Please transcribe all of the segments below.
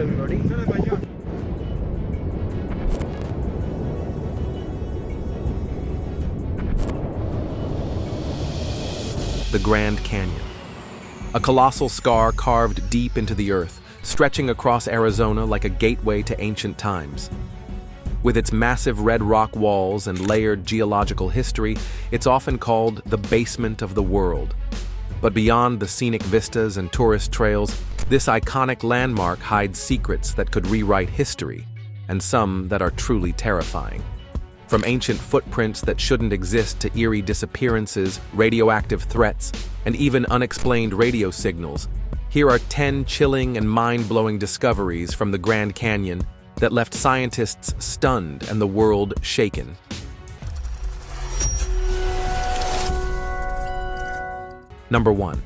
everybody. The Grand Canyon. A colossal scar carved deep into the earth, stretching across Arizona like a gateway to ancient times. With its massive red rock walls and layered geological history, it's often called the basement of the world. But beyond the scenic vistas and tourist trails, this iconic landmark hides secrets that could rewrite history, and some that are truly terrifying. From ancient footprints that shouldn't exist to eerie disappearances, radioactive threats, and even unexplained radio signals, here are 10 chilling and mind-blowing discoveries from the Grand Canyon that left scientists stunned and the world shaken. Number 1.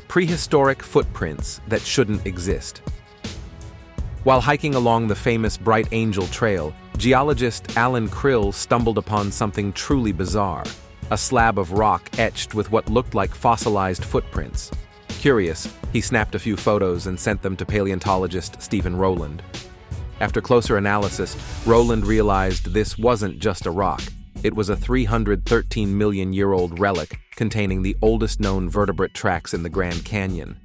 Prehistoric footprints that shouldn't exist. While hiking along the famous Bright Angel Trail, geologist Alan Krill stumbled upon something truly bizarre, a slab of rock etched with what looked like fossilized footprints. Curious, he snapped a few photos and sent them to paleontologist Stephen Rowland. After closer analysis, Rowland realized this wasn't just a rock. It was a 313-million-year-old relic containing the oldest known vertebrate tracks in the Grand Canyon.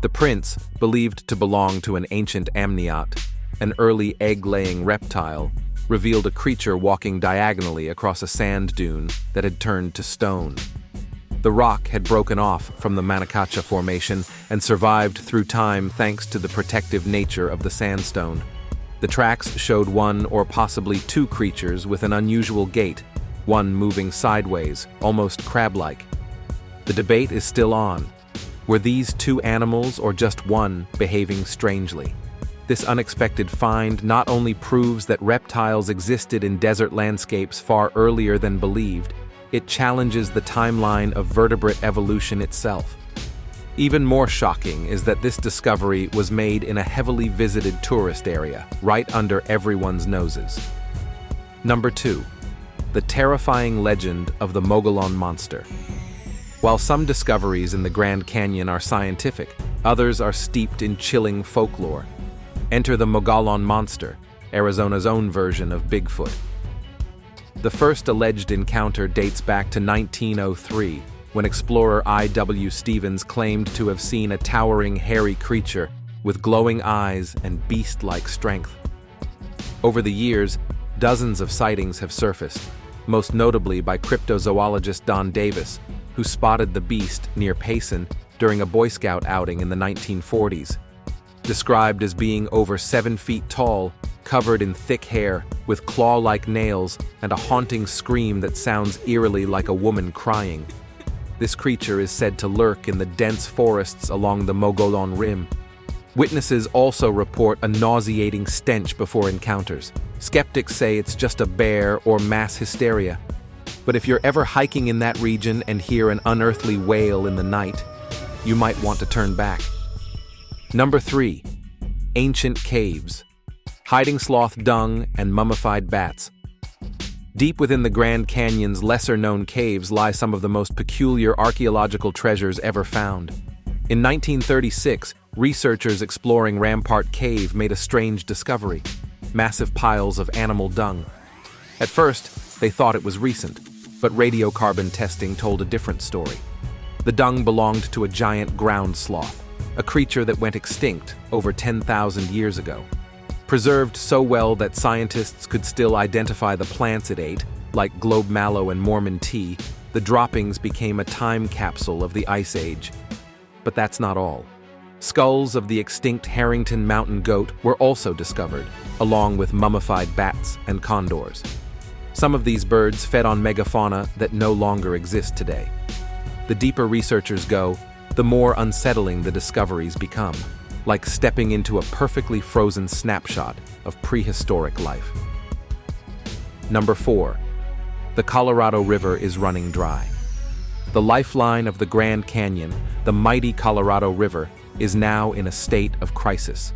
The prints, believed to belong to an ancient amniot, an early egg-laying reptile, revealed a creature walking diagonally across a sand dune that had turned to stone. The rock had broken off from the Manacacha Formation and survived through time thanks to the protective nature of the sandstone. The tracks showed one or possibly two creatures with an unusual gait, one moving sideways, almost crab-like. The debate is still on. Were these two animals or just one behaving strangely? This unexpected find not only proves that reptiles existed in desert landscapes far earlier than believed, it challenges the timeline of vertebrate evolution itself. Even more shocking is that this discovery was made in a heavily visited tourist area, right under everyone's noses. Number 2. The terrifying legend of the Mogollon Monster. While some discoveries in the Grand Canyon are scientific, others are steeped in chilling folklore. Enter the Mogollon Monster, Arizona's own version of Bigfoot. The first alleged encounter dates back to 1903, when explorer I.W. Stevens claimed to have seen a towering, hairy creature with glowing eyes and beast-like strength. Over the years, dozens of sightings have surfaced, most notably by cryptozoologist Don Davis, who spotted the beast near Payson during a Boy Scout outing in the 1940s. Described as being over 7 feet tall, covered in thick hair, with claw-like nails, and a haunting scream that sounds eerily like a woman crying. This creature is said to lurk in the dense forests along the Mogollon Rim. Witnesses also report a nauseating stench before encounters. Skeptics say it's just a bear or mass hysteria. But if you're ever hiking in that region and hear an unearthly wail in the night, you might want to turn back. Number 3. Ancient caves. Hiding sloth dung and mummified bats. Deep within the Grand Canyon's lesser-known caves lie some of the most peculiar archaeological treasures ever found. In 1936, researchers exploring Rampart Cave made a strange discovery: massive piles of animal dung. At first, they thought it was recent, but radiocarbon testing told a different story. The dung belonged to a giant ground sloth, a creature that went extinct over 10,000 years ago. Preserved so well that scientists could still identify the plants it ate, like globe mallow and Mormon tea, the droppings became a time capsule of the Ice Age. But that's not all. Skulls of the extinct Harrington mountain goat were also discovered, along with mummified bats and condors. Some of these birds fed on megafauna that no longer exist today. The deeper researchers go, the more unsettling the discoveries become, like stepping into a perfectly frozen snapshot of prehistoric life. Number 4. The Colorado River is running dry. The lifeline of the Grand Canyon, the mighty Colorado River, is now in a state of crisis.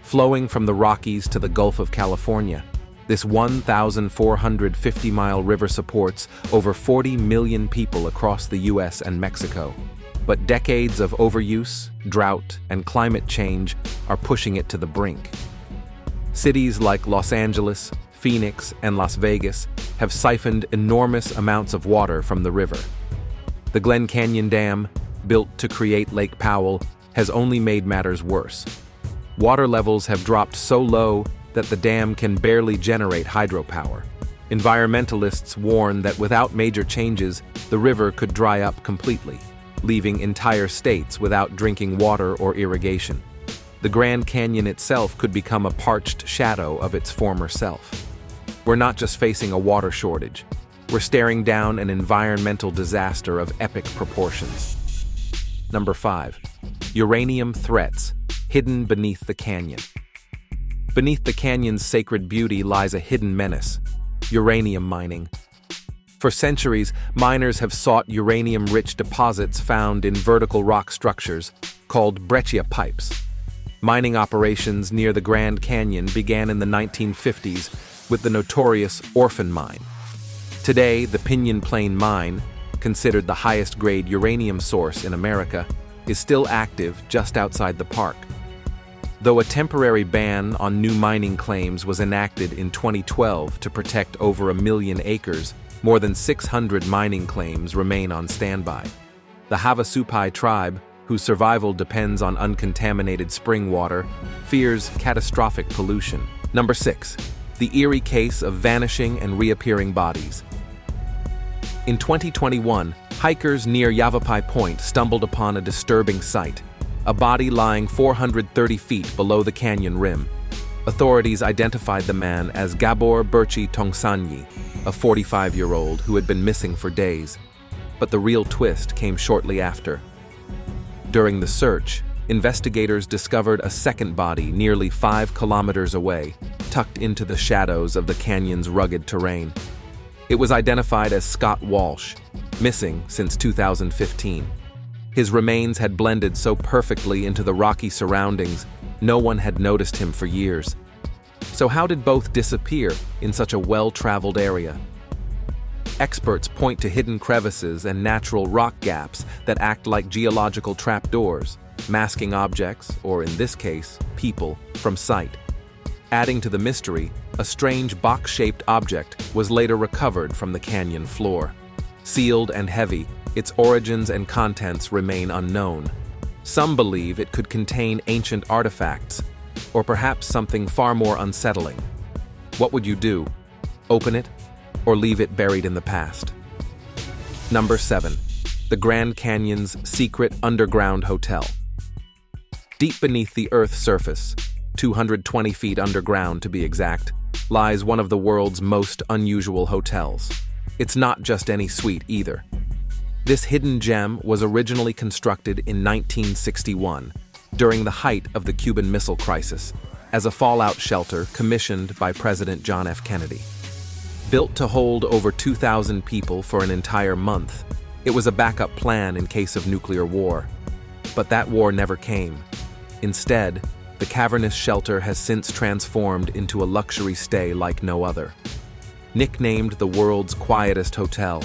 Flowing from the Rockies to the Gulf of California, this 1,450-mile river supports over 40 million people across the U.S. and Mexico. but decades of overuse, drought, and climate change are pushing it to the brink. Cities like Los Angeles, Phoenix, and Las Vegas have siphoned enormous amounts of water from the river. The Glen Canyon Dam, built to create Lake Powell, has only made matters worse. Water levels have dropped so low that the dam can barely generate hydropower. Environmentalists warn that without major changes, the river could dry up completely, leaving entire states without drinking water or irrigation. The Grand Canyon itself could become a parched shadow of its former self. We're not just facing a water shortage. We're staring down an environmental disaster of epic proportions. Number 5. Uranium threats hidden beneath the canyon. Beneath the canyon's sacred beauty lies a hidden menace: uranium mining. For centuries, miners have sought uranium-rich deposits found in vertical rock structures called breccia pipes. Mining operations near the Grand Canyon began in the 1950s with the notorious Orphan Mine. Today, the Pinyon Plain Mine, considered the highest-grade uranium source in America, is still active just outside the park. Though a temporary ban on new mining claims was enacted in 2012 to protect over 1 million acres, more than 600 mining claims remain on standby. The Havasupai tribe, whose survival depends on uncontaminated spring water, fears catastrophic pollution. Number 6. The eerie case of vanishing and reappearing bodies. In 2021, hikers near Yavapai Point stumbled upon a disturbing sight: a body lying 430 feet below the canyon rim. Authorities identified the man as Gabor Birchi Tongsanyi, a 45-year-old who had been missing for days. But the real twist came shortly after. During the search, investigators discovered a second body nearly 5 kilometers away, tucked into the shadows of the canyon's rugged terrain. It was identified as Scott Walsh, missing since 2015. His remains had blended so perfectly into the rocky surroundings, no one had noticed him for years. So how did both disappear in such a well-traveled area? Experts point to hidden crevices and natural rock gaps that act like geological trapdoors, masking objects, or in this case, people, from sight. Adding to the mystery, a strange box-shaped object was later recovered from the canyon floor. Sealed and heavy, its origins and contents remain unknown. Some believe it could contain ancient artifacts, or perhaps something far more unsettling. What would you do? Open it, or leave it buried in the past? Number 7. The Grand Canyon's secret underground hotel. Deep beneath the Earth's surface, 220 feet underground to be exact, lies one of the world's most unusual hotels. It's not just any suite either. This hidden gem was originally constructed in 1961, during the height of the Cuban Missile Crisis, as a fallout shelter commissioned by President John F. Kennedy. Built to hold over 2,000 people for an entire month, it was a backup plan in case of nuclear war. But that war never came. Instead, the cavernous shelter has since transformed into a luxury stay like no other. Nicknamed the world's quietest hotel,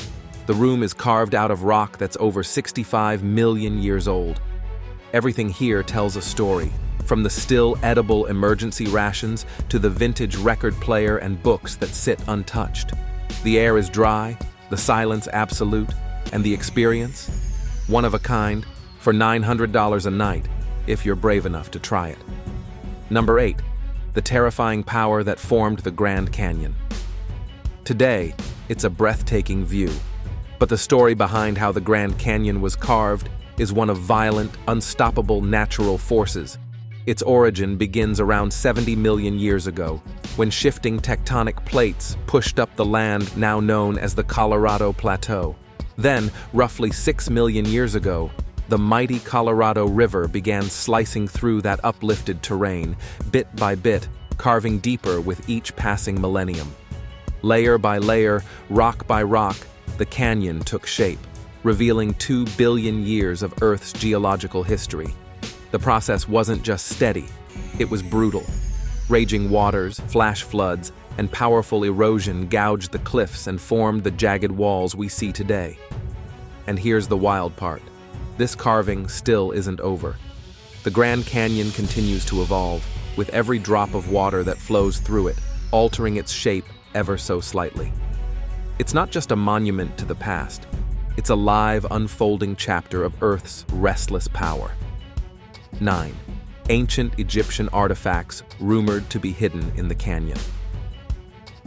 the room is carved out of rock that's over 65 million years old. Everything here tells a story, from the still edible emergency rations to the vintage record player and books that sit untouched. The air is dry, the silence absolute, and the experience, one of a kind, for $900 a night, if you're brave enough to try it. Number 8. The terrifying power that formed the Grand Canyon. Today, it's a breathtaking view, but the story behind how the Grand Canyon was carved is one of violent, unstoppable natural forces. Its origin begins around 70 million years ago, when shifting tectonic plates pushed up the land now known as the Colorado Plateau. Then, roughly 6 million years ago, the mighty Colorado River began slicing through that uplifted terrain, bit by bit, carving deeper with each passing millennium. Layer by layer, rock by rock, the canyon took shape, revealing 2 billion years of Earth's geological history. The process wasn't just steady, it was brutal. Raging waters, flash floods, and powerful erosion gouged the cliffs and formed the jagged walls we see today. And here's the wild part. this carving still isn't over. The Grand Canyon continues to evolve, with every drop of water that flows through it, altering its shape ever so slightly. It's not just a monument to the past, it's a live, unfolding chapter of Earth's restless power. 9. Ancient Egyptian artifacts rumored to be hidden in the canyon.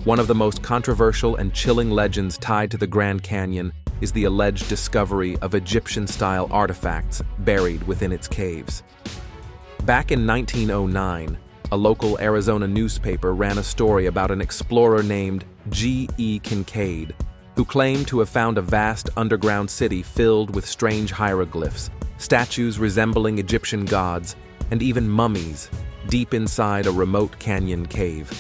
One of the most controversial and chilling legends tied to the Grand Canyon is the alleged discovery of Egyptian-style artifacts buried within its caves. Back in 1909, a local Arizona newspaper ran a story about an explorer named G.E. Kincaid, who claimed to have found a vast underground city filled with strange hieroglyphs, statues resembling Egyptian gods, and even mummies deep inside a remote canyon cave.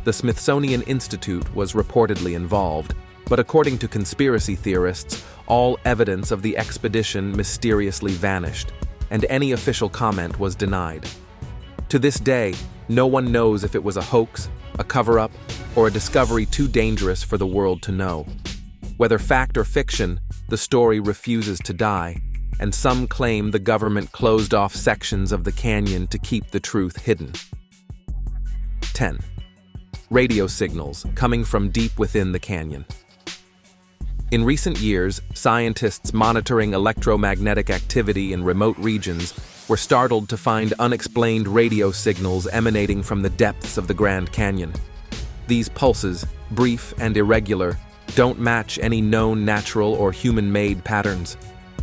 The Smithsonian Institute was reportedly involved, but according to conspiracy theorists, all evidence of the expedition mysteriously vanished, and any official comment was denied. To this day, no one knows if it was a hoax, a cover-up, or a discovery too dangerous for the world to know. Whether fact or fiction, the story refuses to die, and some claim the government closed off sections of the canyon to keep the truth hidden. 10. Radio signals coming from deep within the canyon. In recent years, scientists monitoring electromagnetic activity in remote regions were startled to find unexplained radio signals emanating from the depths of the Grand Canyon. These pulses, brief and irregular, don't match any known natural or human-made patterns.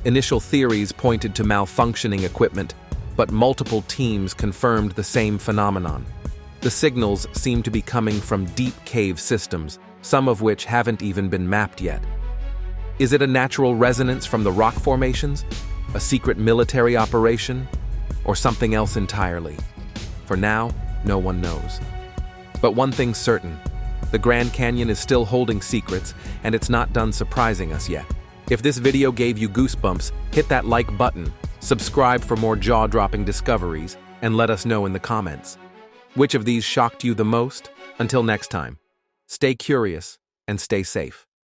Initial theories pointed to malfunctioning equipment, but multiple teams confirmed the same phenomenon. The signals seem to be coming from deep cave systems, some of which haven't even been mapped yet. Is it a natural resonance from the rock formations, a secret military operation, or something else entirely? For now, no one knows. But one thing's certain, the Grand Canyon is still holding secrets, and it's not done surprising us yet. If this video gave you goosebumps, hit that like button, subscribe for more jaw-dropping discoveries, and let us know in the comments. Which of these shocked you the most? Until next time, stay curious and stay safe.